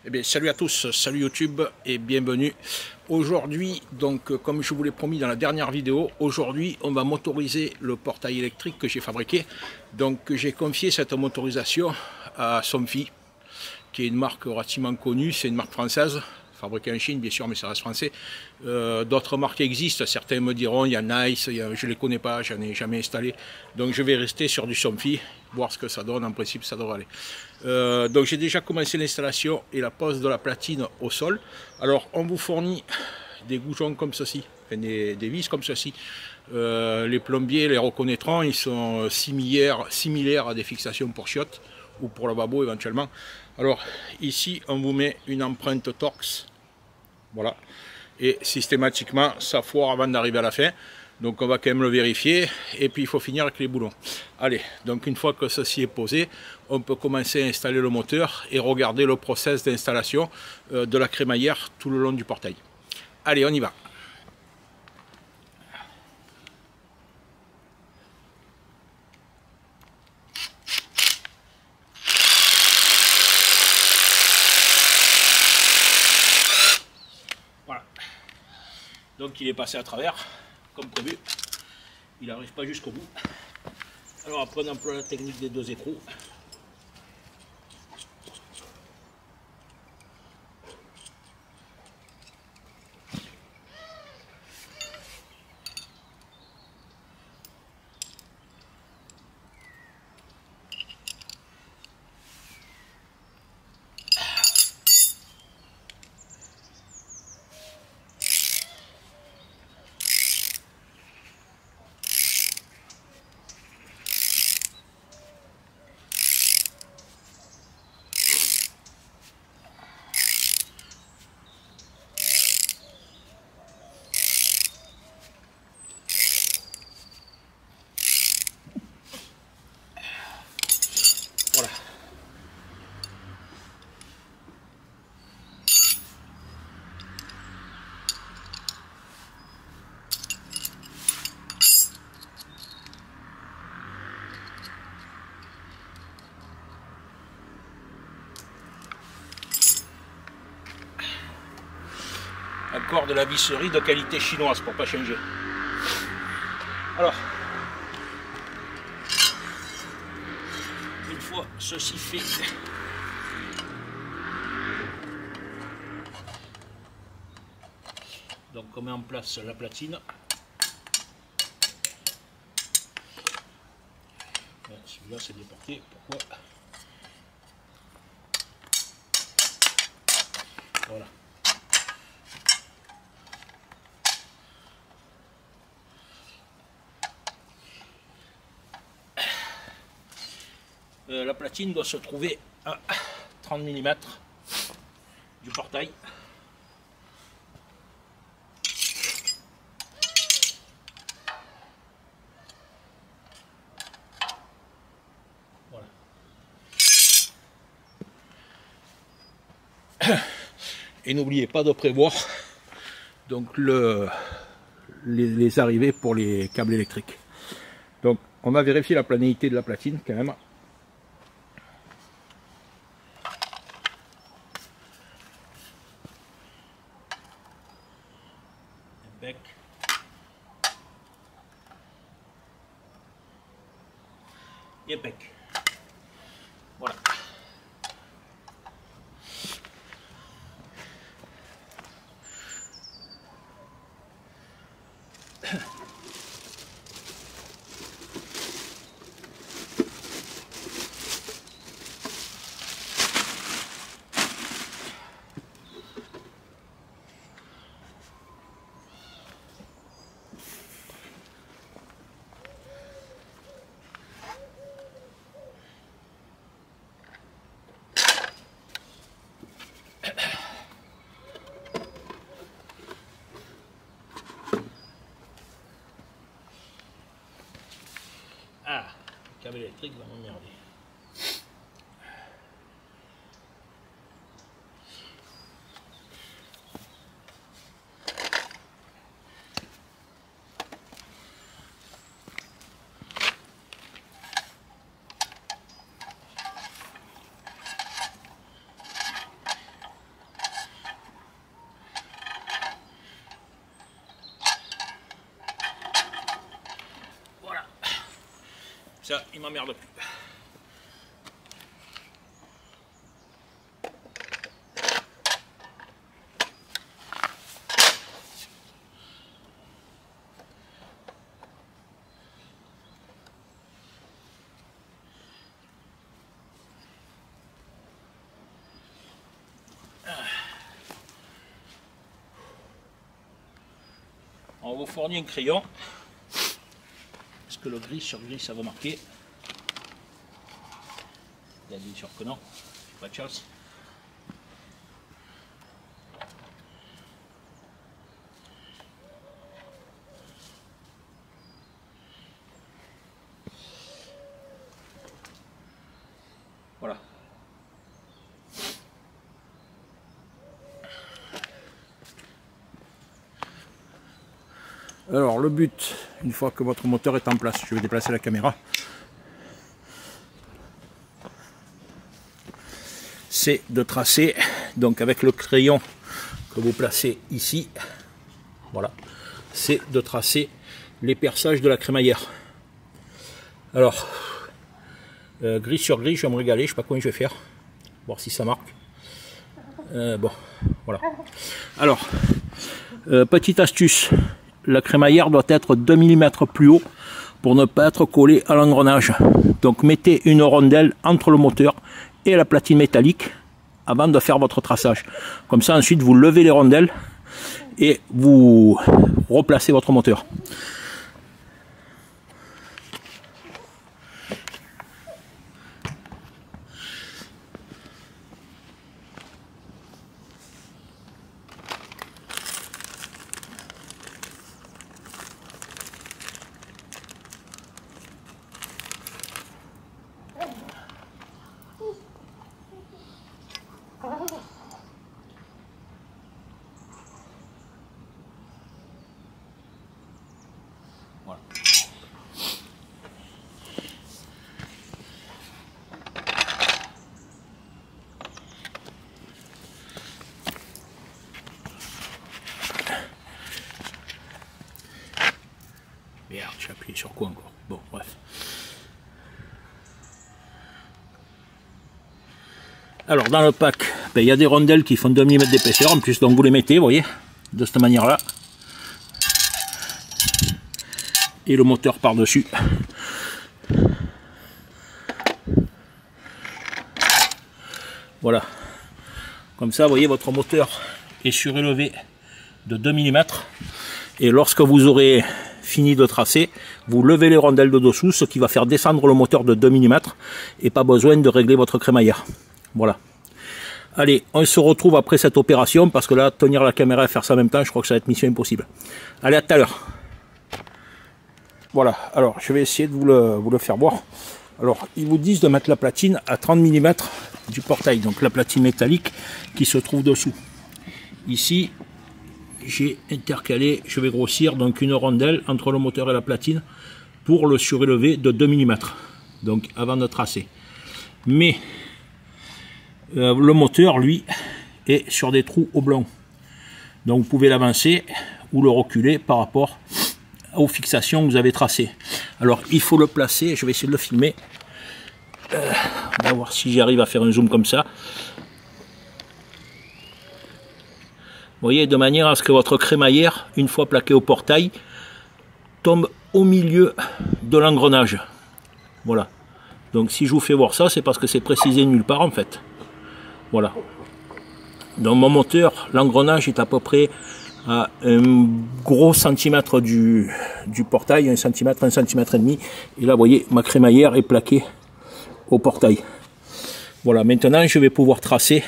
Eh bien, salut à tous, salut YouTube et bienvenue. Aujourd'hui, donc comme je vous l'ai promis dans la dernière vidéo, aujourd'hui on va motoriser le portail électrique que j'ai fabriqué. Donc j'ai confié cette motorisation à Somfy, qui est une marque relativement connue, c'est une marque française, fabriquée en Chine bien sûr, mais ça reste français. D'autres marques existent, certains me diront, il y a Nice, je ne les connais pas, j'en ai jamais installé. Donc je vais rester sur du Somfy, voir ce que ça donne, en principe ça devrait aller. Donc j'ai déjà commencé l'installation et la pose de la platine au sol. Alors on vous fournit des goujons comme ceci, enfin, des vis comme ceci. Les plombiers les reconnaîtront, ils sont similaires à des fixations pour chiottes ou pour lavabo éventuellement. Alors ici on vous met une empreinte Torx, voilà, et systématiquement ça foire avant d'arriver à la fin, donc on va quand même le vérifier et puis il faut finir avec les boulons. Allez, donc une fois que ceci est posé, on peut commencer à installer le moteur et regarder le process d'installation de la crémaillère tout le long du portail. Allez, on y va. Voilà. Donc il est passé à travers, comme prévu. Il n'arrive pas jusqu'au bout. Alors après on emploie la technique des deux écrous. Voilà. Encore de la visserie de qualité chinoise pour pas changer. Alors, une fois ceci fait, donc on met en place la platine. Celui-là c'est déporté, pourquoi? Voilà. La platine doit se trouver à 30 mm du portail. Voilà. Et n'oubliez pas de prévoir donc les arrivées pour les câbles électriques. Donc on va vérifier la planéité de la platine quand même. Bec. Et bec. Voilà. Ah, le câble électrique va m'emmerder. ça, il m'emmerde plus. On vous fournit un crayon, parce que le gris sur gris ça va marquer. Il a dit sûr que non, pas de chance. Voilà. Alors le but, une fois que votre moteur est en place, je vais déplacer la caméra, c'est de tracer, donc avec le crayon que vous placez ici, voilà, c'est de tracer les perçages de la crémaillère. Alors, gris sur gris, je vais me régaler, je sais pas comment je vais faire, voir si ça marque. Bon, voilà. Alors, petite astuce. La crémaillère doit être 2 mm plus haut pour ne pas être collée à l'engrenage. Donc mettez une rondelle entre le moteur et la platine métallique avant de faire votre traçage. Comme ça ensuite vous levez les rondelles et vous replacez votre moteur. Voilà. Merde, j'ai appuyé sur quoi encore? Bon, bref. Alors, dans le pack, ben, il y a des rondelles qui font 2 mm d'épaisseur en plus, donc vous les mettez, vous voyez, de cette manière-là. Et le moteur par-dessus. Voilà. Comme ça, vous voyez, votre moteur est surélevé de 2 mm. Et lorsque vous aurez fini de tracer, vous levez les rondelles de dessous, ce qui va faire descendre le moteur de 2 mm. Et pas besoin de régler votre crémaillère. Voilà. Allez, on se retrouve après cette opération, parce que là, tenir la caméra et faire ça en même temps, je crois que ça va être mission impossible. Allez, à tout à l'heure. Voilà, alors je vais essayer de vous le faire voir. Alors, ils vous disent de mettre la platine à 30 mm du portail, donc la platine métallique qui se trouve dessous. Ici, j'ai intercalé, je vais grossir donc une rondelle entre le moteur et la platine pour le surélever de 2 mm, donc avant de tracer. Mais le moteur, lui, est sur des trous oblongs. Donc vous pouvez l'avancer ou le reculer par rapport aux fixations que vous avez tracées. Alors il faut le placer, je vais essayer de le filmer. On va voir si j'arrive à faire un zoom comme ça. Vous voyez, de manière à ce que votre crémaillère, une fois plaquée au portail, tombe au milieu de l'engrenage. Voilà. Donc si je vous fais voir ça, c'est parce que c'est précisé nulle part en fait. Voilà. Dans mon moteur, l'engrenage est à peu près à un gros centimètre du portail, 1 cm, 1 cm et demi. Et là, vous voyez, ma crémaillère est plaquée au portail. Voilà, maintenant je vais pouvoir tracer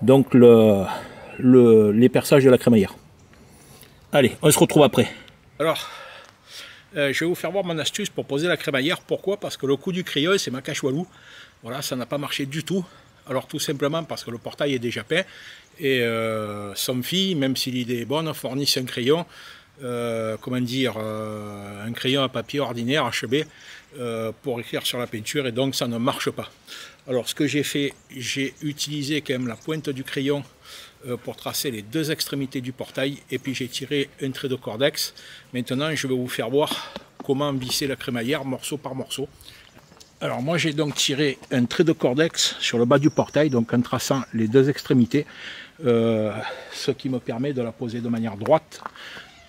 donc les perçages de la crémaillère. Allez, on se retrouve après. Alors, je vais vous faire voir mon astuce pour poser la crémaillère. Pourquoi? Parce que le coup du crayon, c'est ma cache-walou. Voilà, ça n'a pas marché du tout. Alors tout simplement parce que le portail est déjà peint et Somfy, même si l'idée est bonne, fournit un crayon, comment dire, un crayon à papier ordinaire, HB, pour écrire sur la peinture, et donc ça ne marche pas. Alors ce que j'ai fait, j'ai utilisé quand même la pointe du crayon pour tracer les deux extrémités du portail, et puis j'ai tiré un trait de cordex. Maintenant je vais vous faire voir comment visser la crémaillère morceau par morceau. Alors moi j'ai donc tiré un trait de cordex sur le bas du portail, donc en traçant les deux extrémités, ce qui me permet de la poser de manière droite.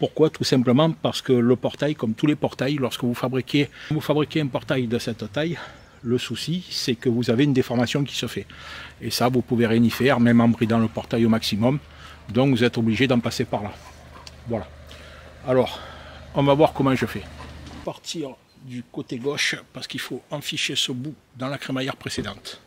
Pourquoi? Tout simplement parce que le portail, comme tous les portails, lorsque vous fabriquez un portail de cette taille, le souci c'est que vous avez une déformation qui se fait. Et ça vous pouvez rien y faire, même en bridant le portail au maximum. Donc vous êtes obligé d'en passer par là. Voilà. Alors, on va voir comment je fais. Partir du côté gauche parce qu'il faut enficher ce bout dans la crémaillère précédente.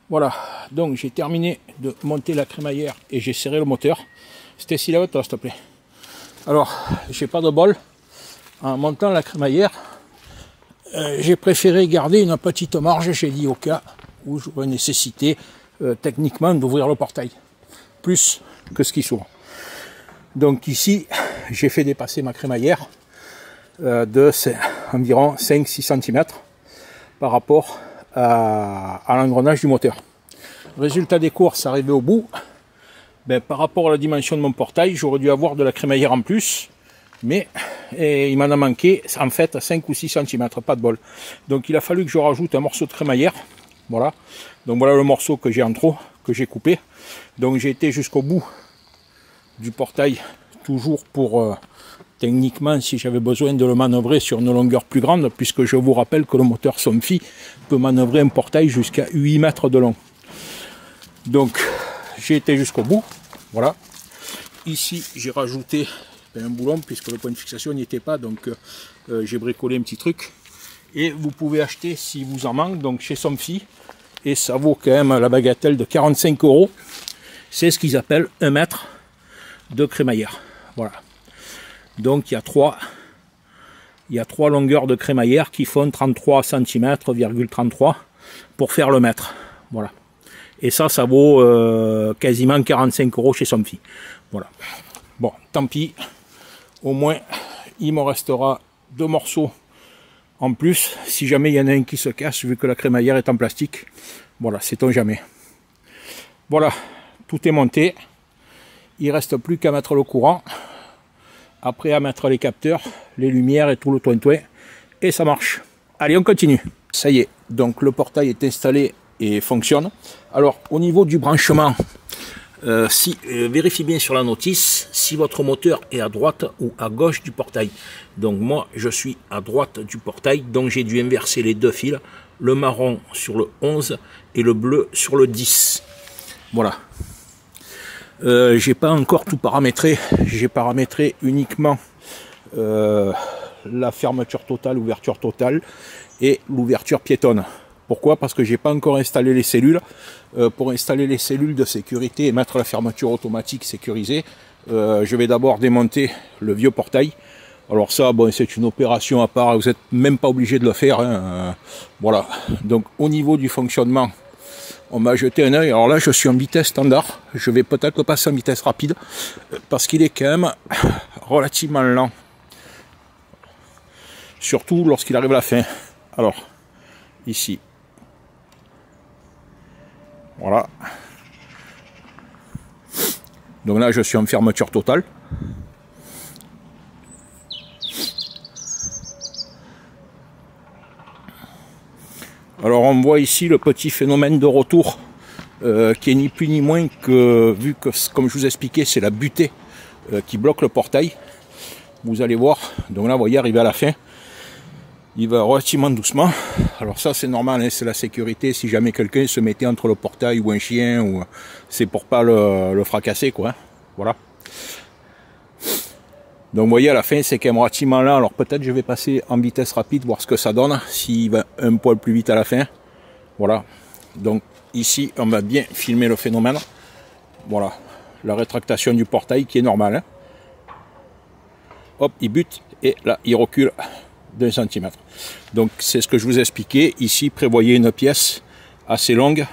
Voilà, donc j'ai terminé de monter la crémaillère et j'ai serré le moteur. C'était si la haute, s'il te plaît. Alors, j'ai pas de bol. En montant la crémaillère, j'ai préféré garder une petite marge, j'ai dit, au cas où j'aurais nécessité techniquement d'ouvrir le portail. Plus que ce qui s'ouvre. Donc ici, j'ai fait dépasser ma crémaillère de environ 5-6 cm par rapport à l'engrenage du moteur. Résultat des courses, arrivé au bout, ben, par rapport à la dimension de mon portail, j'aurais dû avoir de la crémaillère en plus, mais il m'en a manqué en fait 5 ou 6 cm, pas de bol. Donc il a fallu que je rajoute un morceau de crémaillère. Voilà, donc voilà le morceau que j'ai en trop, que j'ai coupé. Donc j'ai été jusqu'au bout du portail, toujours pour techniquement, si j'avais besoin de le manœuvrer sur une longueur plus grande, puisque je vous rappelle que le moteur Somfy peut manœuvrer un portail jusqu'à 8 mètres de long. Donc j'ai été jusqu'au bout, voilà. Ici j'ai rajouté un boulon, puisque le point de fixation n'y était pas, donc j'ai bricolé un petit truc. Et vous pouvez acheter, si vous en manque, donc chez Somfy, et ça vaut quand même la bagatelle de 45 €. C'est ce qu'ils appellent 1 mètre de crémaillère, voilà. Donc il y a trois longueurs de crémaillère qui font 33 cm,33 pour faire le mètre. Voilà. Et ça vaut quasiment 45 € chez Somfy. Voilà. Bon, tant pis. Au moins, il me restera 2 morceaux en plus. Si jamais il y en a un qui se casse, vu que la crémaillère est en plastique. Voilà, sait-on jamais. Voilà, tout est monté. Il ne reste plus qu'à mettre le courant. Après à mettre les capteurs, les lumières et tout le toin-toin. Et ça marche. Allez, on continue. Ça y est, donc le portail est installé et fonctionne. Alors, au niveau du branchement, Vérifiez bien sur la notice si votre moteur est à droite ou à gauche du portail. Donc moi je suis à droite du portail, donc j'ai dû inverser les deux fils, le marron sur le 11 et le bleu sur le 10. Voilà. J'ai pas encore tout paramétré, j'ai paramétré uniquement la fermeture totale, ouverture totale et l'ouverture piétonne. Pourquoi? Parce que j'ai pas encore installé les cellules. Pour installer les cellules de sécurité et mettre la fermeture automatique sécurisée, je vais d'abord démonter le vieux portail. Alors ça, bon, c'est une opération à part, vous n'êtes même pas obligé de le faire, hein. Voilà. Donc au niveau du fonctionnement, on m'a jeté un œil. Alors là, je suis en vitesse standard. Je vais peut-être le passer en vitesse rapide parce qu'il est quand même relativement lent. Surtout lorsqu'il arrive à la fin. Alors, ici. Voilà. Donc là, je suis en fermeture totale. Alors on voit ici le petit phénomène de retour qui est ni plus ni moins que, vu que comme je vous expliquais, c'est la butée qui bloque le portail. Vous allez voir, donc là vous voyez arriver à la fin, il va relativement doucement. Alors ça c'est normal, hein, c'est la sécurité, si jamais quelqu'un se mettait entre le portail ou un chien, ou c'est pour pas le fracasser quoi, hein. Voilà. Donc vous voyez à la fin c'est quand même relativement lent, alors peut-être je vais passer en vitesse rapide, voir ce que ça donne, s'il va un poil plus vite à la fin. Voilà, donc ici on va bien filmer le phénomène. Voilà, la rétractation du portail qui est normale, hein. Hop, il bute et là il recule d'1 cm. Donc c'est ce que je vous expliquais, ici prévoyez une pièce assez longue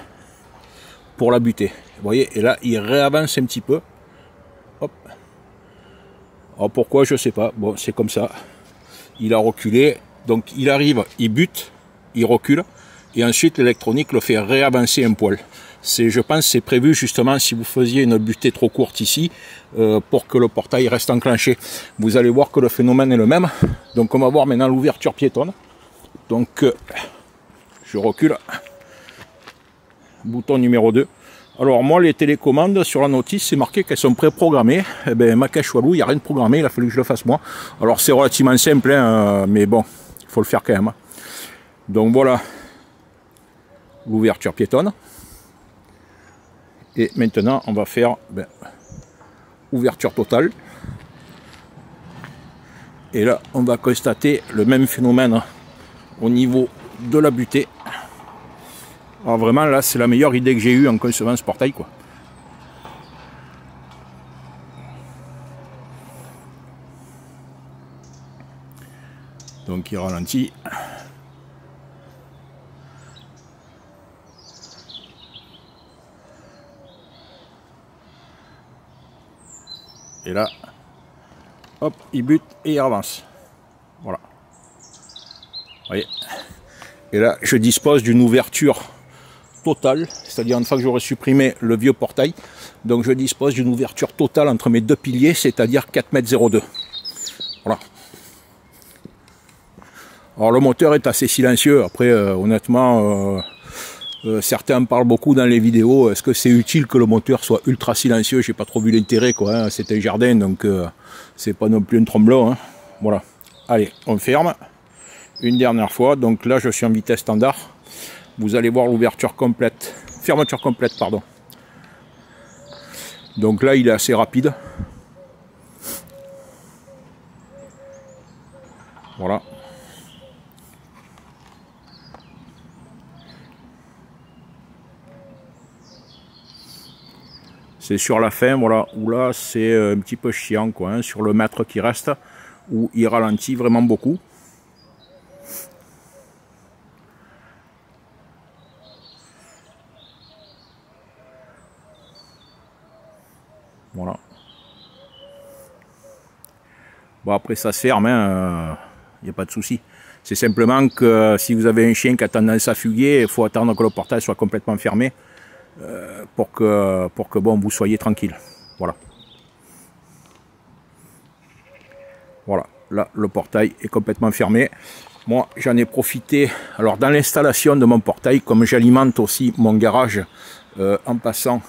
pour la buter. Vous voyez, et là il réavance un petit peu. Hop. Alors pourquoi, je sais pas, bon c'est comme ça, il a reculé, donc il arrive, il bute, il recule, et ensuite l'électronique le fait réavancer un poil. Je pense c'est prévu justement si vous faisiez une butée trop courte ici, pour que le portail reste enclenché. Vous allez voir que le phénomène est le même, donc on va voir maintenant l'ouverture piétonne. Donc je recule, bouton numéro 2. Alors moi les télécommandes sur la notice c'est marqué qu'elles sont préprogrammées. Eh ben ma cache walou, il n'y a rien de programmé, il a fallu que je le fasse moi. Alors c'est relativement simple hein, mais bon, il faut le faire quand même. Donc voilà l'ouverture piétonne. Et maintenant on va faire ouverture totale. Et là on va constater le même phénomène au niveau de la butée. Alors vraiment là c'est la meilleure idée que j'ai eue en concevant ce portail quoi. Donc il ralentit. Et là, hop, il bute et il avance. Voilà. Vous voyez. Et là je dispose d'une ouverture totale, c'est-à-dire une fois que j'aurai supprimé le vieux portail, donc je dispose d'une ouverture totale entre mes deux piliers, c'est-à-dire 4,02 m. Voilà. Alors le moteur est assez silencieux, après honnêtement, certains en parlent beaucoup dans les vidéos, est-ce que c'est utile que le moteur soit ultra silencieux? J'ai pas trop vu l'intérêt quoi, hein. C'est un jardin donc c'est pas non plus un tromblon, hein. Voilà. Allez, on ferme. Une dernière fois, donc là je suis en vitesse standard. Vous allez voir l'ouverture complète, fermeture complète, pardon. Donc là, il est assez rapide. Voilà. C'est sur la fin, voilà, où là, c'est un petit peu chiant, quoi, hein, sur le mètre qui reste, où il ralentit vraiment beaucoup. Voilà. Bon après ça se ferme, hein, y a pas de souci. C'est simplement que si vous avez un chien qui a tendance à fuguer, il faut attendre que le portail soit complètement fermé pour que bon, vous soyez tranquille. Voilà. Voilà, là le portail est complètement fermé. Moi j'en ai profité, alors dans l'installation de mon portail, comme j'alimente aussi mon garage en passant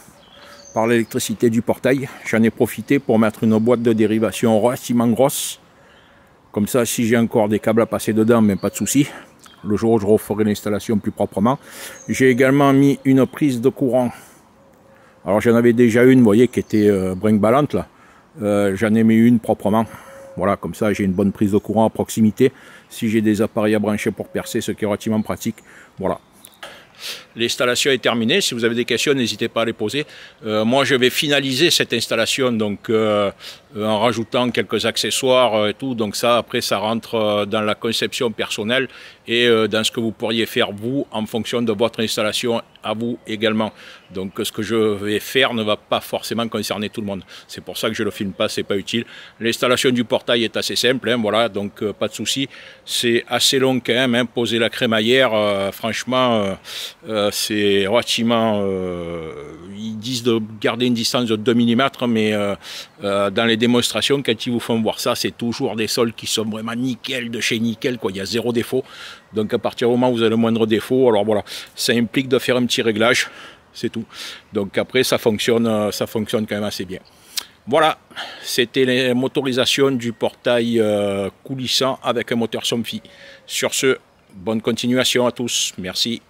par l'électricité du portail. J'en ai profité pour mettre une boîte de dérivation relativement grosse. Comme ça, si j'ai encore des câbles à passer dedans, mais pas de souci. Le jour où je referai l'installation plus proprement. J'ai également mis une prise de courant. Alors j'en avais déjà une, vous voyez, qui était brinque-ballante là. J'en ai mis une proprement. Voilà, comme ça j'ai une bonne prise de courant à proximité. Si j'ai des appareils à brancher pour percer, ce qui est relativement pratique. Voilà. L'installation est terminée. Si vous avez des questions, n'hésitez pas à les poser. Moi, je vais finaliser cette installation donc en rajoutant quelques accessoires et tout. Donc ça, après, ça rentre dans la conception personnelle et dans ce que vous pourriez faire vous en fonction de votre installation à vous également. Donc ce que je vais faire ne va pas forcément concerner tout le monde. C'est pour ça que je ne le filme pas, c'est pas utile. L'installation du portail est assez simple, hein, voilà, donc pas de souci. C'est assez long quand même, hein, poser la crémaillère, franchement, c'est relativement... ils disent de garder une distance de 2 mm, mais dans les démonstrations, quand ils vous font voir ça, c'est toujours des sols qui sont vraiment nickel, de chez nickel, quoi. Il y a zéro défaut. Donc à partir du moment où vous avez le moindre défaut, alors voilà, ça implique de faire un petit réglage, c'est tout. Donc après, ça fonctionne quand même assez bien. Voilà, c'était les motorisations du portail coulissant avec un moteur Somfy. Sur ce, bonne continuation à tous. Merci.